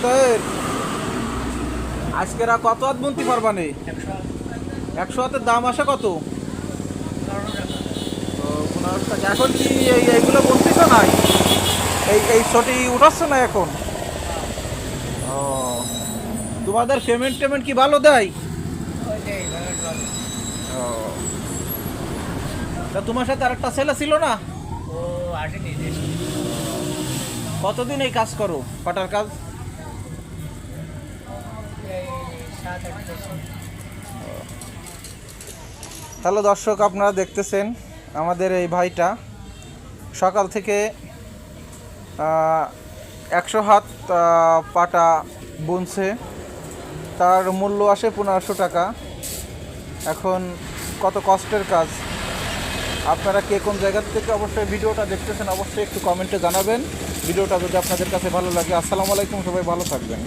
তাই আজকেরা কত হাত বুনতে পারবা নে? 100 হাতের দাম আসে কত? 15 টাকা। এখন কি এইগুলো বলতেছ না? এই ছটি উঠাচ্ছ না এখন? ও, তোমাদের পেমেন্ট কি ভালো দেয়? ও, তা তোমার সাথে আরেকটা ছেলে ছিল না? কতদিন এই কাজ করো, পাটার কাজ? হ্যালো দর্শক, আপনারা দেখতেছেন আমাদের এই ভাইটা সকাল থেকে 100 হাত পাটা বুনছে। তার মূল্য আসে 1500 টাকা। এখন কত কষ্টের কাজ। আপনারা কে কোন জায়গা থেকে অবশ্যই ভিডিওটা দেখতেছেন অবশ্যই একটু কমেন্টে জানাবেন। ভিডিওটা যদি আপনাদের কাছে ভালো লাগে। আসসালামু আলাইকুম, সবাই ভালো থাকবেন।